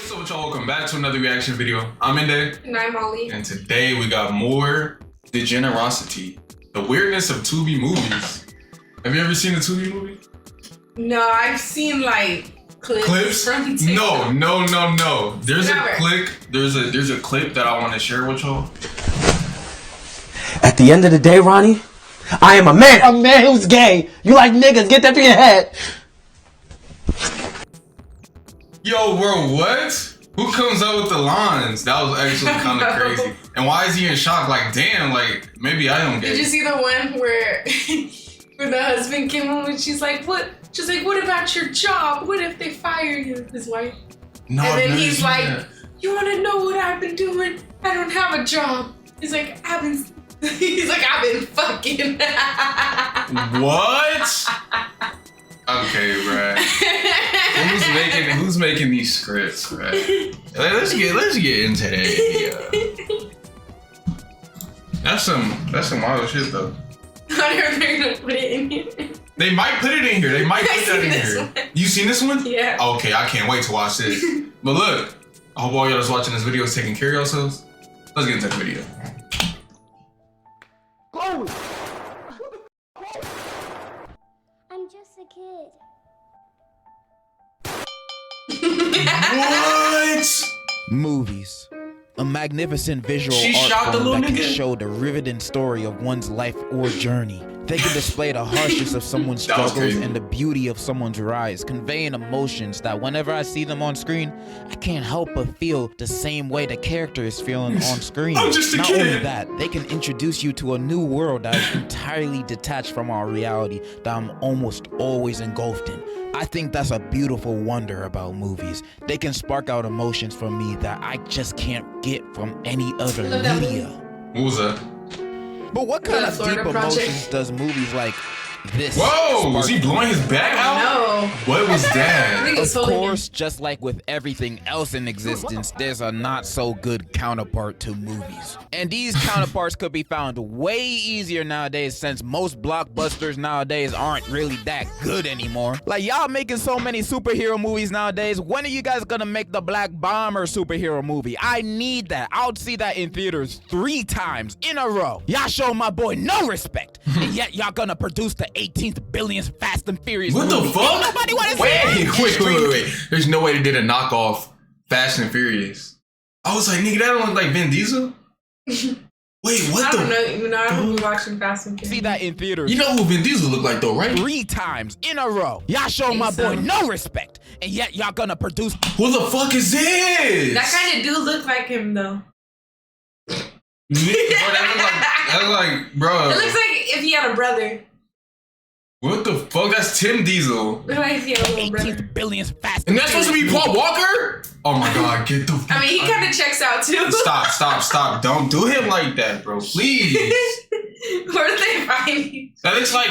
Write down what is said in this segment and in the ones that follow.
What's up with y'all? Welcome back to another reaction video. I'm Inde. And I'm Molly. And today we got more Degenerocity. The Weirdness of Tubi movies. Have you ever seen the Tubi movie? No, I've seen like clips from TikTok. No. There's a clip that I want to share with y'all. At the end of the day, Ronnie, I am a man who's gay. You like niggas, get that through your head. Yo, bro, what? Who comes up with the lines? That was actually kind of crazy. And why is he in shock? Like, damn, like, maybe I am gay. Did you see the one where the husband came home and she's like, what? She's like, what about your job? What if they fire you? His wife. No, and then he's like, you want to know what I've been doing? I don't have a job. He's like, I've been fucking. What? Okay, bruh. Who's making these scripts, bruh? Let's get into that video. That's some wild shit though. I don't know if they're gonna put it in here. They might put it in here. They might put that in here. One. You seen this one? Yeah. Okay, I can't wait to watch this. But look, I hope all y'all that's watching this video is taking care of yourselves. Let's get into the video. I'm just a kid. What? Movies. A magnificent visual She art shot the form little that can nigga? show the riveting story of one's life or journey. They can display the harshness of someone's That was struggles crazy. and the beauty of someone's rise, conveying emotions that whenever I see them on screen, I can't help but feel the same way the character is feeling on screen. I'm just a Not kid. only that, they can introduce you to a new world that is entirely detached from our reality that I'm almost always engulfed in. I think that's a beautiful wonder about movies. They can spark out emotions from me that I just can't get from any other media. What was that? But what kind The of Florida deep Project. emotions does movies like this Whoa! spark? Was he blowing his back out? No. What was I that? think it's Of holding course, just like with everything else in existence, there's a not so good counterpart to movies. And these counterparts could be found way easier nowadays since most blockbusters nowadays aren't really that good anymore. Like y'all making so many superhero movies nowadays, when are you guys gonna make the Black Bomber superhero movie? I need that. I'll see that in theaters 3 times in a row. Y'all show my boy no respect, and yet y'all gonna produce the 18th billionth Fast and Furious What the movie. fuck? Ain't nobody wanna see that. Wait. There's no way they did a knockoff Fast and Furious. I was like, nigga, that don't look like Vin Diesel. Wait, what I the? don't know. You know, I don't be watching Fast and Furious. See that in theaters. You know who Vin Diesel look like though, right? 3 times in a row. Y'all show my boy no respect, and yet y'all gonna produce. Who the fuck is this? That kind of do look like him though. Bro, that look like, bro. It looks like if he had a brother. What the fuck? That's Tim Diesel. Look like if he had a little brother. 18th billionth Fast And that's supposed to be Furious Paul Walker? Oh my god, get the fuck I mean, he kind of checks out too. Stop. Don't do him like that, bro. Please. Where did they find you? That looks like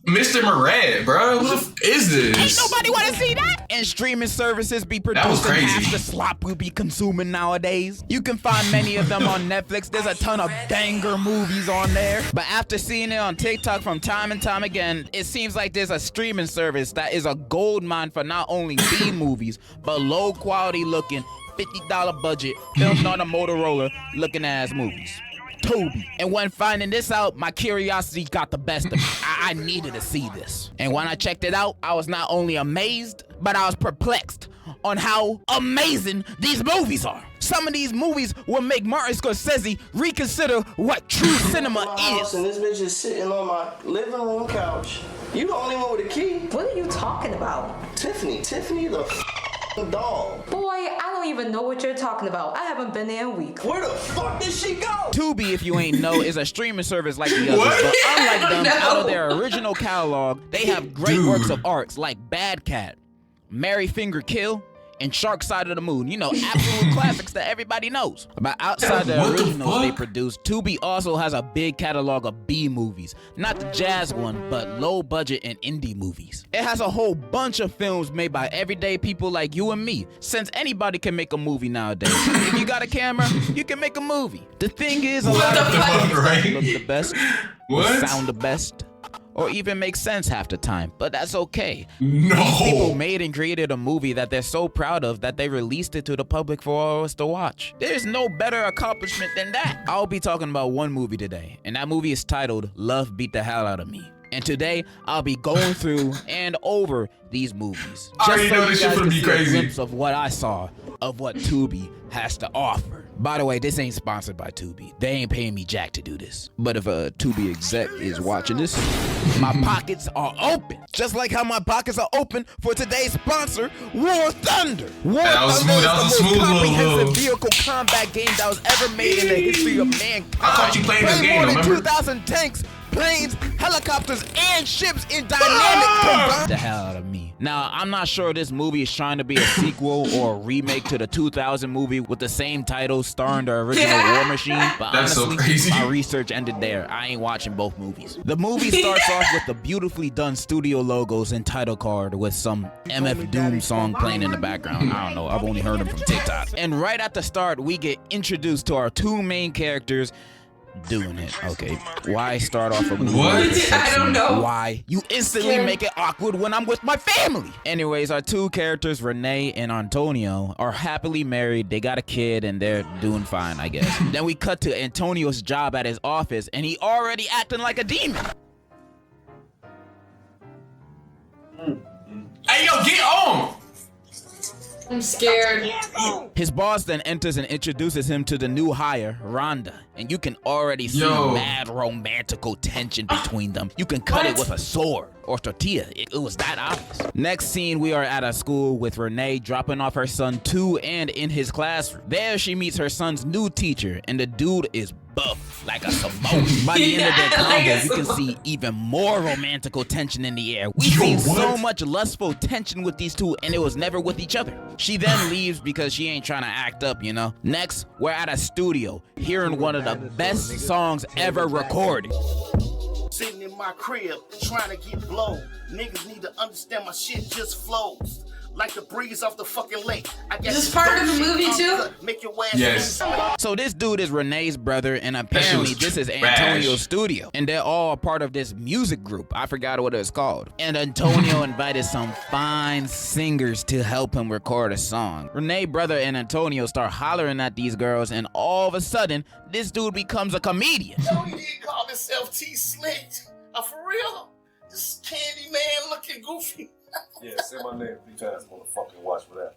Mr. Murad, bro. What the f is this? Ain't nobody wanna see that. And streaming services be That was producing crazy. half the slop we'll be consuming nowadays. You can find many of them on Netflix. There's a ton of banger movies on there. But after seeing it on TikTok from time and time again, it seems like there's a streaming service that is a gold mine for not only B movies, but low quality looking, $50 budget, filmed on a Motorola looking ass movies. Tubi. And when finding this out, my curiosity got the best of me. I needed to see this. And when I checked it out, I was not only amazed, but I was perplexed on how amazing these movies are. Some of these movies will make Martin Scorsese reconsider what true cinema is. And this bitch is sitting on my living room couch. You the only one with a key. What are you talking about? Tiffany the dog. Boy, I don't even know what you're talking about. I haven't been there in a week. Where the fuck did she go? Tubi, if you ain't know, is a streaming service like the others, What? but unlike them, No. out of their original catalog, they have great works of arts like Bad Cat, Mary Finger Kill, and Shark Side of the Moon. You know, absolute classics that everybody knows. But outside the What the originals they fuck? produce, Tubi also has a big catalog of B movies. Not the jazz one, but low budget and indie movies. It has a whole bunch of films made by everyday people like you and me, since anybody can make a movie nowadays. If you got a camera, you can make a movie. The thing is, a lot of the fuck, movies right? don't look the best, What? sound the best, or even make sense half the time, but that's okay. No. These people made and created a movie that they're so proud of that they released it to the public for all of us to watch. There's no better accomplishment than that. I'll be talking about one movie today, and that movie is titled Love Beat the Hell Out of Me. And today, I'll be going through and over these movies. I already know this shit guys gonna can be see a crazy. glimpse of what I saw, of what Tubi has to offer. By the way, this ain't sponsored by Tubi. They ain't paying me jack to do this. But if a Tubi exec is watching this, my pockets are open. Just like how my pockets are open for today's sponsor, War Thunder. War That was Thunder smooth. That was a is the smooth most little comprehensive move. vehicle combat game that was ever made in the history of mankind. I caught you playing this Play game, more than remember? 2,000 tanks, planes, helicopters, and ships in dynamic combat. The hell out of me. Now, I'm not sure this movie is trying to be a sequel or a remake to the 2000 movie with the same title starring the original War Machine, but That's so honestly, crazy. my research ended there. I ain't watching both movies. The movie starts off with the beautifully done studio logos and title card with some MF Doom song playing in the background. I don't know, I've only heard them from TikTok. And right at the start, we get introduced to our two main characters doing it. Okay, why start off a movie What? with a sex I don't scene? know. Why? You instantly Scared. make it awkward when I'm with my family. Anyways, our two characters, Renee and Antonio, are happily married. They got a kid and they're doing fine, I guess. Then we cut to Antonio's job at his office and he already acting like a demon. Hey, yo, get on. I'm scared. His boss then enters and introduces him to the new hire, Rhonda. And you can already see Yo. mad romantical tension between them. You can cut it with a sword or tortilla. It was that obvious. Next scene, we are at a school with Renee dropping off her son to and in his classroom. There she meets her son's new teacher, and the dude is buff like a Samoan. By the end of their Yeah, like combo, a you can Samoan. see even more romantical tension in the air. We've Yo, seen so what? much lustful tension with these two, and it was never with each other. She then leaves because she ain't trying to act up, you know? Next, we're at a studio, hearing one of the best songs ever recorded. Sitting in my crib, trying to get blown. Niggas need to understand my shit just flows. Like the breeze off the fucking lake. I guess Is this part of the movie too? Make your ass Yes. So this dude is Renee's brother, and apparently was this is trash. Antonio's studio. And they're all a part of this music group. I forgot what it's called. And Antonio invited some fine singers to help him record a song. Renee's brother and Antonio start hollering at these girls, and all of a sudden, this dude becomes a comedian. Yo, he didn't call himself T-Slick. For real? This candy man looking goofy. Yeah, say my name 3 times, motherfucking watch for that.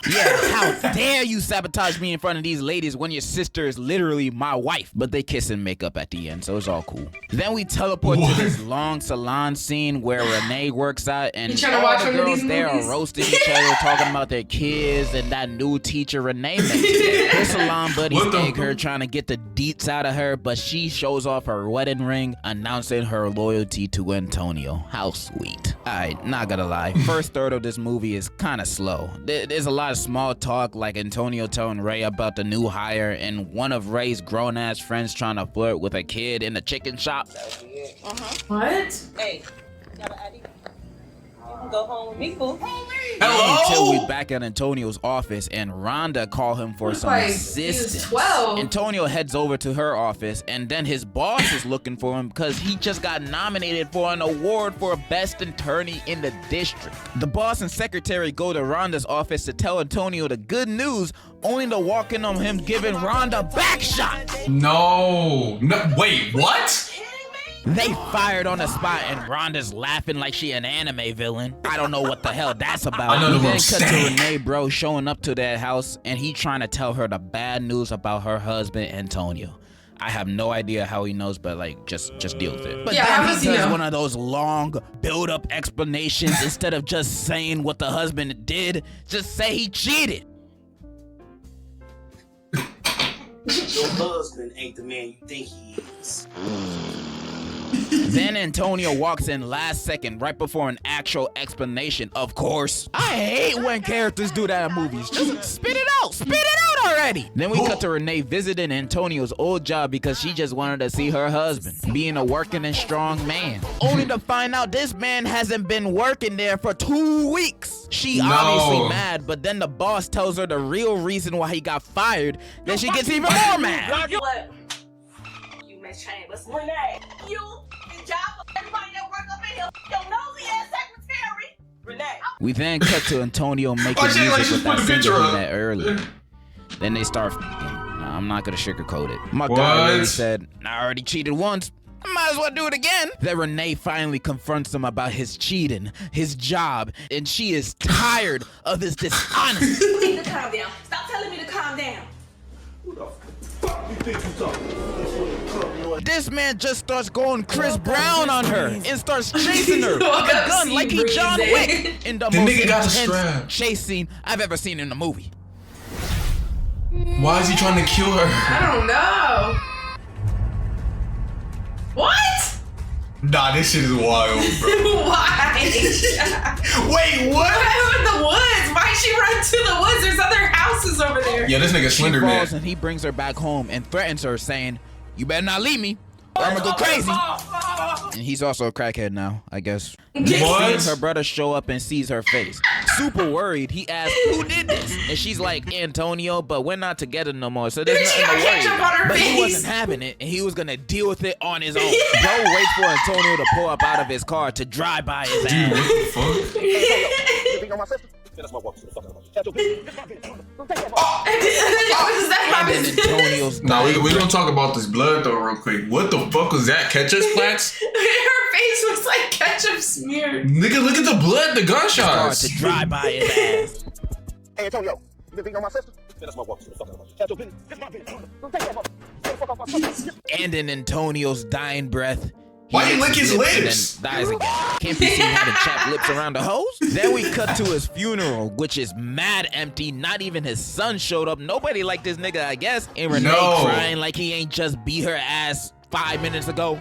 Yeah, how dare you sabotage me in front of these ladies when your sister is literally my wife? But they kiss and make up at the end, so it's all cool. Then we teleport to this long salon scene where Renee works out, and You trying to all watch the one of girls these there movies? are roasting each other, talking about their kids and that new teacher Renee met. Her salon buddies What the egg her, trying to get the deets out of her, but she shows off her wedding ring, announcing her loyalty to Antonio. How sweet. Alright, not gonna lie, first third of this movie is kinda slow. There's a lot of small talk, like Antonio telling Ray about the new hire and one of Ray's grown-ass friends trying to flirt with a kid in the chicken shop. What? Hey, got an ID? You can go home with me, boo. Until we Hello. back at Antonio's office and Rhonda call him for some Like, he was assistance. 12. Antonio heads over to her office, and then his boss is looking for him because he just got nominated for an award for best attorney in the district. The boss and secretary go to Rhonda's office to tell Antonio the good news, only to walk in on him giving Rhonda back shot. No. Wait, what? They fired on the spot, and Rhonda's laughing like she an anime villain. I don't know what the hell that's about. I know the We then word cut to stank. Renee bro showing up to their house, and he trying to tell her the bad news about her husband Antonio. I have no idea how he knows, but like, just deal with it. But Yeah, how then does he he does know? one of those long build-up explanations instead of just saying what the husband did. Just say he cheated. Your husband ain't the man you think he is. Then Antonio walks in last second, right before an actual explanation, of course. I hate when characters do that in movies. Just spit it out. Spit it out already. Then we cut to Renee visiting Antonio's old job because she just wanted to see her husband, being a working and strong man. Only to find out this man hasn't been working there for 2 weeks. She No. obviously mad, but then the boss tells her the real reason why he got fired. Then she gets even more mad. What? You Miss Chambers. Renee. You, the job, everybody that work Your nosy ass secretary. Renee. We then cut to Antonio making Oh, shit, like, music just with put that the singer picture he up. met earlier. Then they start f***ing. Nah, I'm not gonna sugarcoat it. My What? guy really said, I already cheated once. I might as well do it again. Then Renee finally confronts him about his cheating, his job, and she is tired of this dishonesty. You need to calm down. Stop telling me to calm down. This man just starts going Chris Brown on her and starts chasing her with Walk a up, gun see like he breeze John in. Wick in the The most nigga got a intense strap. chase scene I've ever seen in a movie. Why is he trying to kill her? I don't know. What? Nah, this shit is wild, bro. Why? Wait, What what? happened in the woods? Why'd she run to the woods? There's other houses over there. Yeah, this nigga She Slender falls Man. and he brings her back home and threatens her, saying, "You better not leave me, or I'm gonna go crazy." And he's also a crackhead now, I guess. What? Her brother show up and sees her face. Super worried, he asks, "Who did this?" And she's like, "Antonio, but we're not together no more, so there's She nothing to got worry ketchup about." on her But he face. wasn't having it, and he was gonna deal with it on his own. Bro waits for Antonio to pull up out of his car to drive by his Dude, ass. what the fuck? And then Antonio's Nah, we dying gonna talk about this blood though real quick. What the fuck was that? Ketchup splats? Her face looks like ketchup smeared. Nigga, look at the blood, the car gunshots. to drive by his ass. Hey, Antonio, you been beating on my sister? That's my walk. And in Antonio's dying breath, Why he licks lick his lips and lips? then dies again. Can't be seen having chapped lips around the hose. Then we cut to his funeral, which is mad empty. Not even his son showed up. Nobody liked this nigga, I guess. And Renee No. crying like he ain't just beat her ass 5 minutes ago.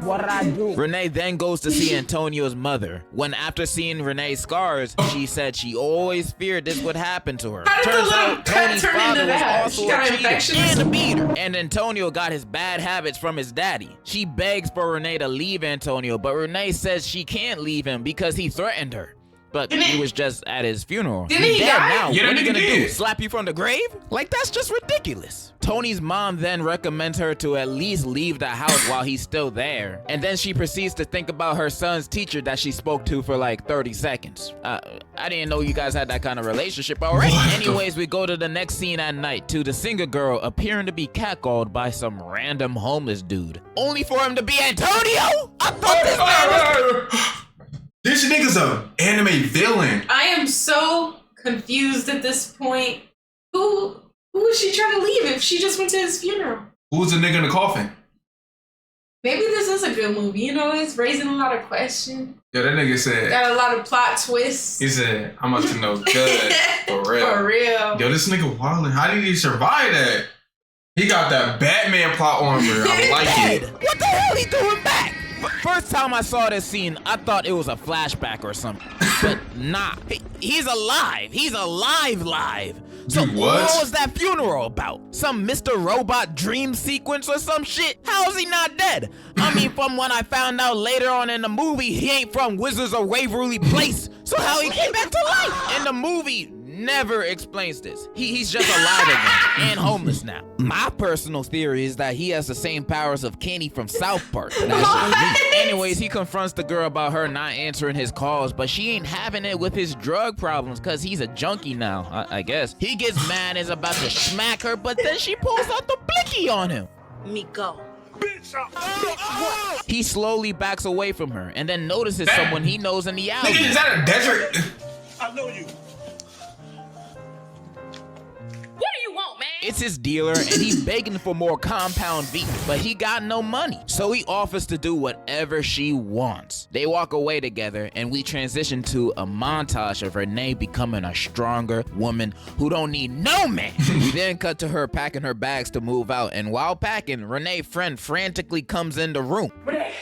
What did I do? Renee then goes to see Antonio's mother. When after seeing Renee's scars, she said she always feared this would happen to her. How did the Turns little out cut Tony's turn father into was that? also She a got cheater infections? and a beater. And Antonio got his bad habits from his daddy. She begs for Renee to leave Antonio, but Renee says she can't leave him because he threatened her. But he was just at his funeral. Didn't He's he dead die? now. Yeah, What that are you nigga gonna do? did. Slap you from the grave? Like, that's just ridiculous. Tony's mom then recommends her to at least leave the house while he's still there. And then she proceeds to think about her son's teacher that she spoke to for like 30 seconds. I didn't know you guys had that kind of relationship already. What the- Anyways, we go to the next scene at night to the singer girl appearing to be catcalled by some random homeless dude. Only for him to be Antonio? I thought this man was... This nigga's a anime villain. I am so confused at this point. Who is she trying to leave if she just went to his funeral? Who's the nigga in the coffin? Maybe this is a good movie. You know, it's raising a lot of questions. Yeah, that nigga said. Got a lot of plot twists. He said, "I'm up to no good for real." For real. Yo, this nigga wildin'. How did he survive that? He got that Batman plot armor. I like it. What the hell he doing back? First time I saw this scene, I thought it was a flashback or something. But nah, he's alive. He's alive. So Dude, what? was that funeral about? Some Mr. Robot dream sequence or some shit? How is he not dead? I mean, from what I found out later on in the movie, he ain't from Wizards of Waverly Place. So how he came back to life? And the movie never explains this. He's just alive again and homeless now. My personal theory is that he has the same powers of Kenny from South Park. That's just me. Anyways, he confronts the girl about her not answering his calls, but she ain't having it with his drug problems because he's a junkie now, I guess. He gets mad and is about to smack her, but then she pulls out the blicky on him. Me go. He slowly backs away from her and then notices someone he knows in the alley. Nigga, is that a desert? I know you. What do you want, man? It's his dealer, and he's begging for more compound V, but he got no money. So he offers to do whatever she wants. They walk away together, and we transition to a montage of Renee becoming a stronger woman who don't need no man. We then cut to her packing her bags to move out, and while packing, Renee's friend frantically comes in the room. Renee,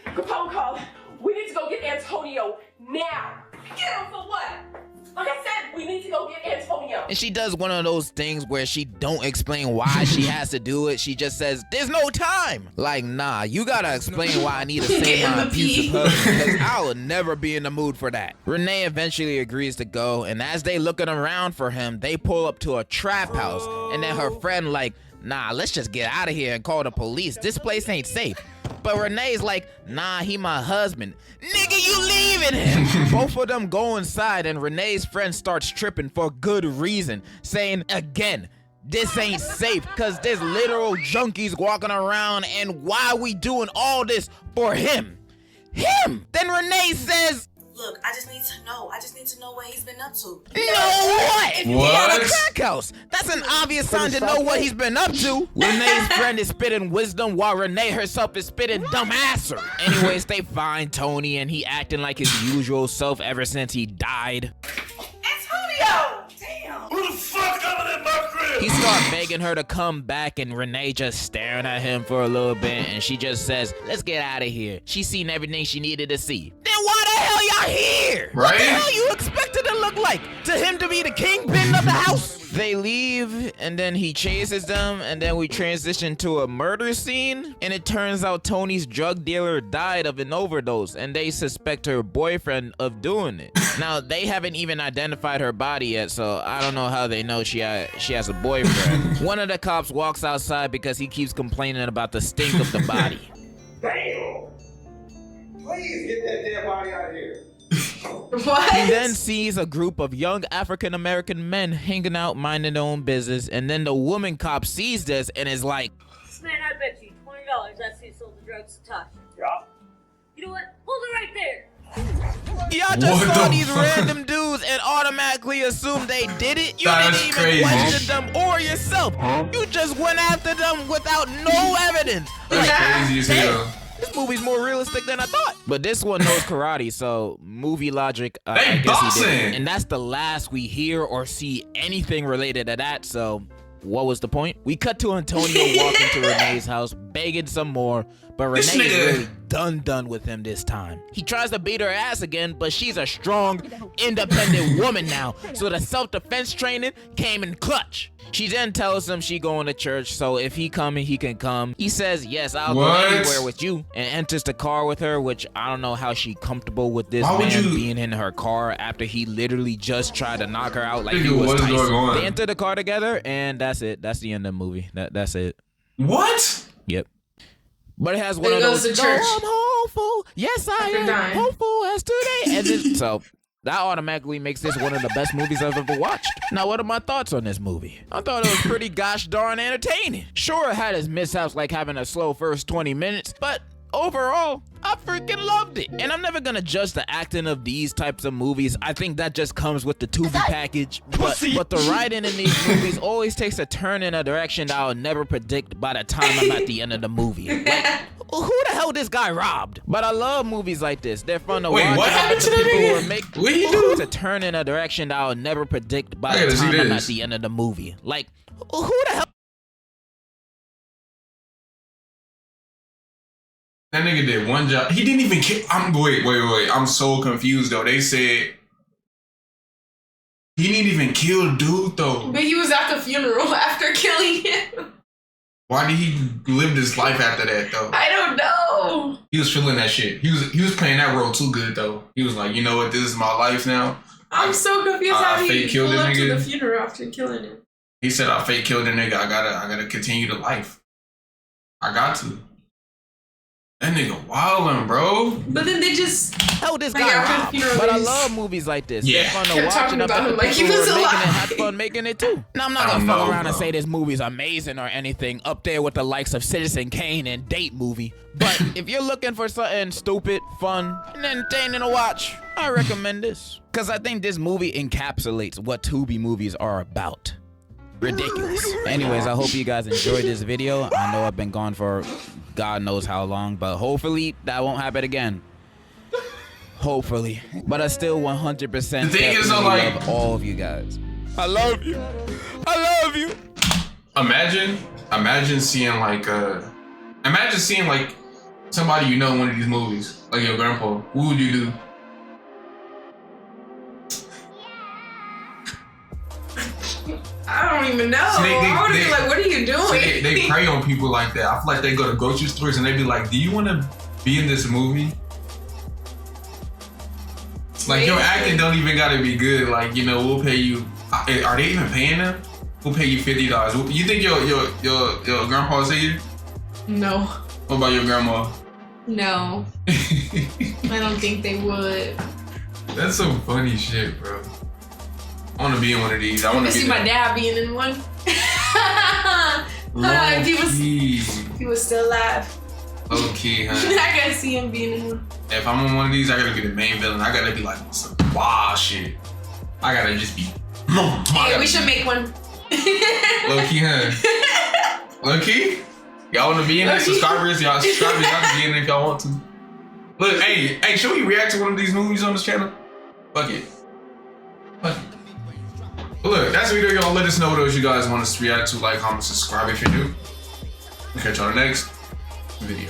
Capone called. We need to go get Antonio now. Get him for what? Like I said, we need to go get Antonio. And she does one of those things where she don't explain why she has to do it. She just says, "There's no time." Like, nah, you gotta explain why I need to save my abusive husband, because I will never be in the mood for that. Renee eventually agrees to go, and as they looking around for him, they pull up to a trap house, and then her friend like, "Nah, let's just get out of here and call the police. This place ain't safe." But Renee's like, nah, he my husband. Nigga, you leaving him. Both of them go inside and Renee's friend starts tripping for good reason, saying again, this ain't safe because there's literal junkies walking around and why we doing all this for him? Him! Then Renee says, look, I just need to know. I just need to know what he's been up to. Know what? What? He at a crack house. That's an obvious sign to know what he's been up to. Renee's friend is spitting wisdom while Renee herself is spitting dumbasser. Anyways, they find Tony and he acting like his usual self ever since he died. Antonio! Damn! Who the fuck coming in my crib? He starts begging her to come back and Renee just staring at him for a little bit and she just says, let's get out of here. She's seen everything she needed to see. Then why the hell y'all here? Right? What the hell you expected to look like? To him to be the kingpin of the house? They leave and then he chases them and then we transition to a murder scene and it turns out Tony's drug dealer died of an overdose and they suspect her boyfriend of doing it. Now they haven't even identified her body yet, so I don't know how they know she has a boyfriend. One of the cops walks outside because he keeps complaining about the stink of the body. Damn! Please get that dead body out of here. What? He then sees a group of young African-American men hanging out minding their own business and then the woman cop sees this and is like, Man, I bet you $20 that's who sold the drugs to Tasha. Yeah. You know what? Hold it right there. y'all just What saw the these fuck? random dudes and automatically assumed they did it? You That's didn't even crazy. question them or yourself. You just went after them without no evidence. That's crazy as hell. This movie's more realistic than I thought. But this one knows karate, so movie logic, I They guess he boxing. did. And that's the last we hear or see anything related to that, so what was the point? We cut to Antonio walking to Renee's house, begging some more, but This Renee is nigga- really done with him this time. He tries to beat her ass again, but she's a strong, independent woman now, so the self-defense training came in clutch. She then tells him she going to church, so if he coming, he can come. He says, yes, I'll What? go anywhere with you, and enters the car with her, which I don't know how she comfortable with this Why would man you- being in her car after he literally just tried to knock her out like he Nigga, was what's Tyson. going on? They enter the car together, and that's it. That's the end of the movie. That's it. What? Yep. But it has one Then of goes those. to church. "No, I'm hopeful. Yes, I After am dying. hopeful as today." And then, so that automatically makes this one of the best movies I've ever watched. Now, what are my thoughts on this movie? I thought it was pretty gosh darn entertaining. Sure, it had its mishaps like having a slow first 20 minutes, but overall, I freaking loved it. And I'm never gonna judge the acting of these types of movies. I think that just comes with the Tubi package. But the writing in these movies always takes a turn in a direction that I'll never predict by the time I'm at the end of the movie. Like, who the hell this guy robbed? But I love movies like this. They're fun to Wait, watch. what and I happened bet to the that people who nigga? are making What he do? to turn in a direction that I'll never predict by I the gotta see time I'm this. at the end of the movie. Like, who the hell? That nigga did one job. He didn't even kill. Wait. I'm so confused though. They said he didn't even kill dude though. But he was at the funeral after killing him. Why did he live this life after that though? I don't know. He was feeling that shit. He was playing that role too good though. He was like, you know what, this is my life now. I'm so confused how I he fake killed pulled the up to nigga. the funeral after killing him. He said, I fake killed the nigga. I gotta continue the life. I got to. That nigga wildin', bro. But then they just Hell, this Like, guy after the robbed. funeral, But I they love movies like this. Yeah. They're fun to Kept watch, talking and I about bet him the like he people who was are making it alive. had fun making it too. Now, I'm not I gonna don't fuck know, around and bro. say this movie's amazing or anything up there with the likes of Citizen Kane and Date Movie. But if you're looking for something stupid, fun, and entertaining to watch, I recommend this. Cause I think this movie encapsulates what Tubi movies are about. Ridiculous. Anyways, I hope you guys enjoyed this video. I know I've been gone for God knows how long, but hopefully that won't happen again. Hopefully. But I still 100% The thing is, definitely though, like- love all of you guys. I love you. I love you. Imagine seeing like somebody you know in one of these movies, like your grandpa. What would you do? I don't even know. See, I would be like, what are you doing? See, they prey on people like that. I feel like they go to grocery stores and they be like, do you want to be in this movie? Like, your acting don't even gotta be good. Like, you know, we'll pay you. Are they even paying them? We'll pay you $50. You think your grandpa see you? No. What about your grandma? No. I don't think they would. That's some funny shit, bro. I want to be in one of these. I want to see my dad being in one. If he was still alive. Low key, huh? I gotta see him being in one. If I'm on one of these, I gotta be the main villain. I gotta be like some wild shit. I gotta just be. Hey, we should make one. Low key, huh? Low key? Y'all wanna be in there? Subscribers, y'all can be in there if y'all want to. Look, hey, should we react to one of these movies on this channel? Fuck it. Fuck it. Look, that's the video, y'all. Let us know what else you guys want us to react to. Like, comment, subscribe if you're new. We'll catch y'all in the next video.